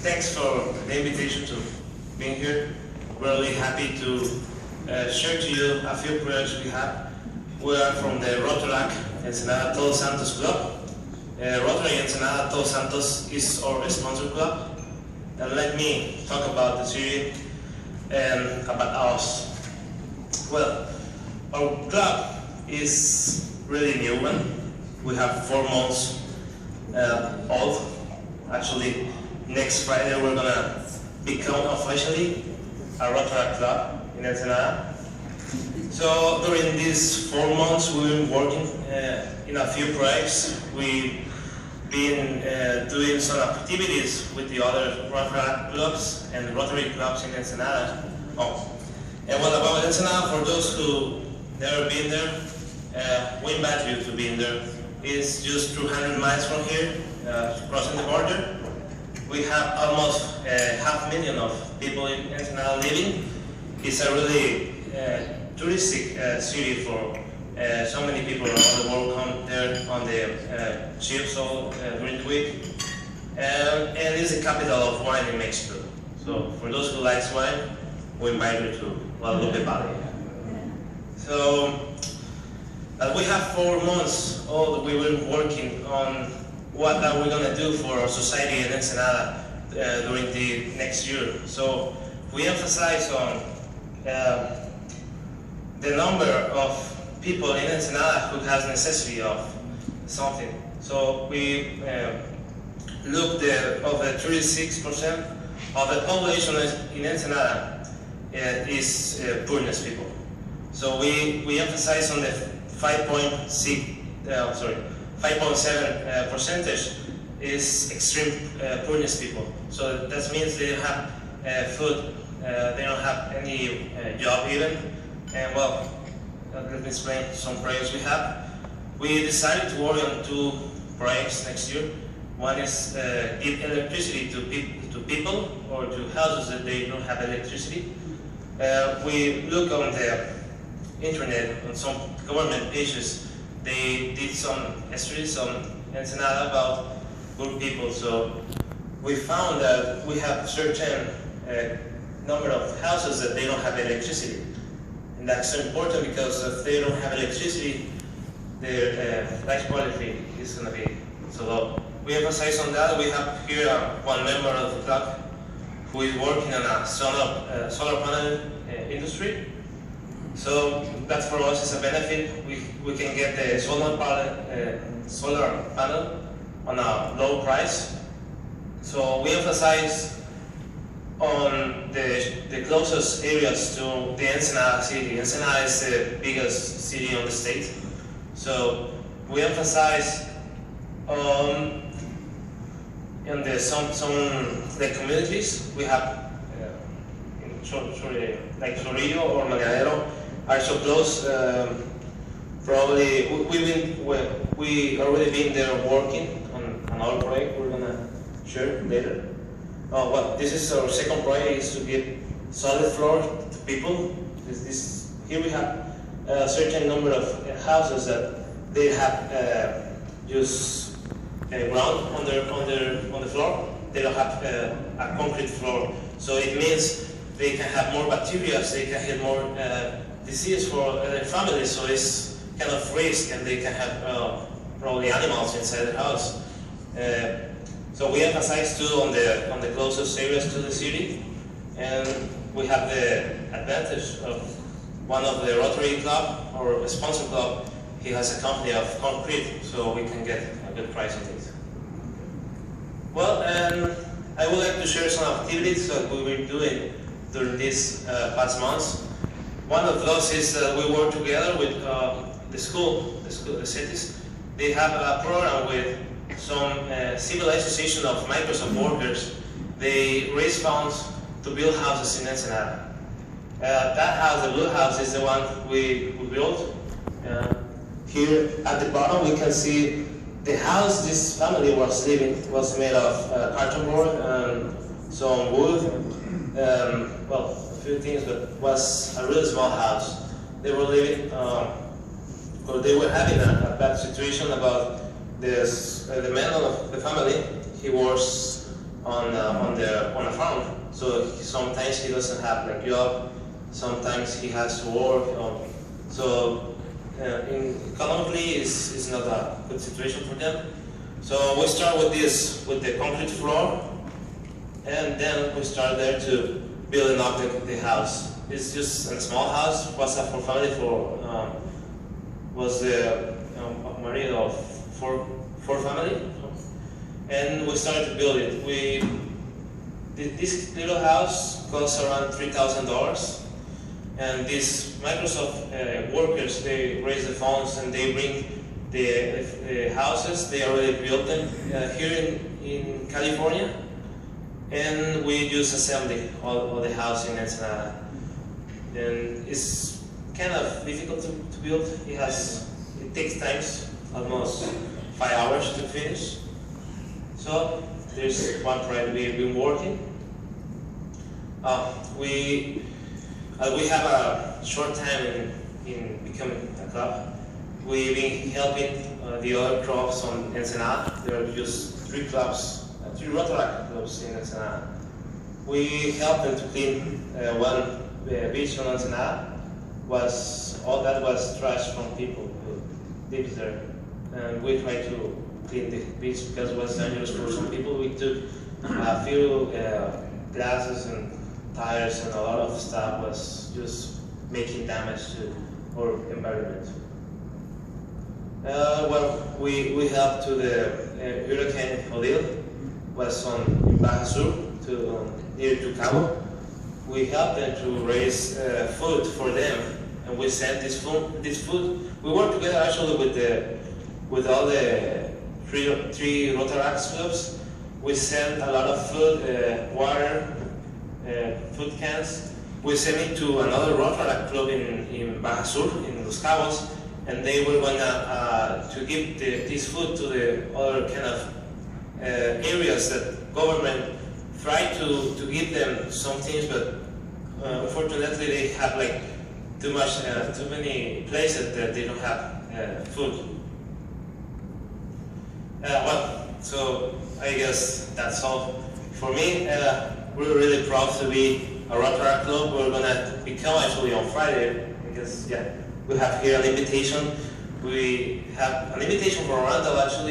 thanks for the invitation to being here. We're really happy to share to you a few projects we have. We are from the ROTARACT Ensenada Todos Santos club. ROTARY Ensenada Todos Santos is our sponsor club. And let me talk about the city and about us. Well, our club is really new one. We have 4 months old. Actually, next Friday we're gonna become officially a ROTARACT club in Ensenada. So during these 4 months we've been working in a few projects. We've been doing some activities with the other ROTARACT clubs and Rotary clubs in Ensenada. And what about Ensenada, for those who never been there, we invite you to be in there. It's just 200 miles from here, crossing the border. We have almost 500,000 of people in Ensenada living. It's a really touristic city for so many people around the world come there on the ships all during the week. And it's the capital of wine in Mexico. So for those who like wine, we invite you to Guadalupe Valley. So we have 4 months old. We've been working on what are we going to do for our society in Ensenada during the next year. So we emphasize on the number of people in Ensenada who has necessity of something. So we looked at over 36% of the population in Ensenada is poorness people. So we emphasize on the 5.7 percentage is extreme poorness people. So that means they don't have food, they don't have any job even. And well, let me explain some projects we have. We decided to work on 2 projects next year. One is give electricity to people or to houses that they don't have electricity. We look on the internet, on some government pages. They did some studies on Ensenada about poor people. So we found that we have certain number of houses that they don't have electricity. And that's so important because if they don't have electricity, their life quality is going to be so low. We emphasize on that. We have here one member of the club who is working on a solar panel industry. So that for us is a benefit. We can get the solar panel on a low price. So we emphasize on the closest areas to the Ensenada city. Ensenada is the biggest city on the state. So we emphasize on in the communities we have like Murillo or Magadero are so close. Probably we already been there working on another project we're gonna share later. Well, this is our second project, is to give solid floor to people. Here we have a certain number of houses that they have just ground on the floor. They don't have a concrete floor, so it means they can have more bacteria, they can have more disease for their family. So it's kind of risk, and they can have probably animals inside the house. So we emphasize too on the closest areas to the city, and we have the advantage of one of the Rotary club or a sponsor club. He has a company of concrete, so we can get a good price on it. Well, I would like to share some activities that we were doing during these past months. One of those is that we work together with the cities. They have a program with some civil association of Microsoft workers. They raise funds to build houses in Ensenada. That house, the blue house, is the one we built. Here at the bottom we can see the house this family was living was made of carton board and some wood. Well, a few things, but was a really small house. They were living, or they were having a bad situation about this. The man of the family, he was on a farm. So sometimes he doesn't have like job. Sometimes he has to work. Economically, it's not a good situation for them. So we start with the concrete floor, and then we start there to building up the house. It's just a small house. Was a for family was a Murillo of four family, and we started to build it. This little house costs around $3,000, and these Microsoft workers, they raise the funds and they bring the houses. They already built them here in California, and we just assembly all the house in Ensenada. And it's kind of difficult to build. It takes time, almost 5 hours to finish. So there's one project we've been working. We have a short time in becoming a club. We've been helping the other clubs on Ensenada. There are just 3 clubs, 3 ROTARACT clubs in Ensenada. We helped them to clean one beach on Ensenada. All that was trash from people who live there. And we tried to clean the beach because it was dangerous for some people. We took a few glasses and tires, and a lot of stuff was just making damage to our environment. We helped to the Hurricane Odile, was in Baja Sur, near to Cabo. We helped them to raise food for them, and we sent this food. We worked together actually with all the three ROTARACT clubs. We sent a lot of food, water, food cans. We sent it to another ROTARACT club in Baja Sur, in Los Cabos, and they were going to give this food to the other kind of areas that government tried to give them some things, but unfortunately they have like too many places that they don't have food. So I guess that's all for me. We're really proud to be a ROTARACT club. We're gonna become actually on Friday, because we have here an invitation. We have an invitation from Randall actually.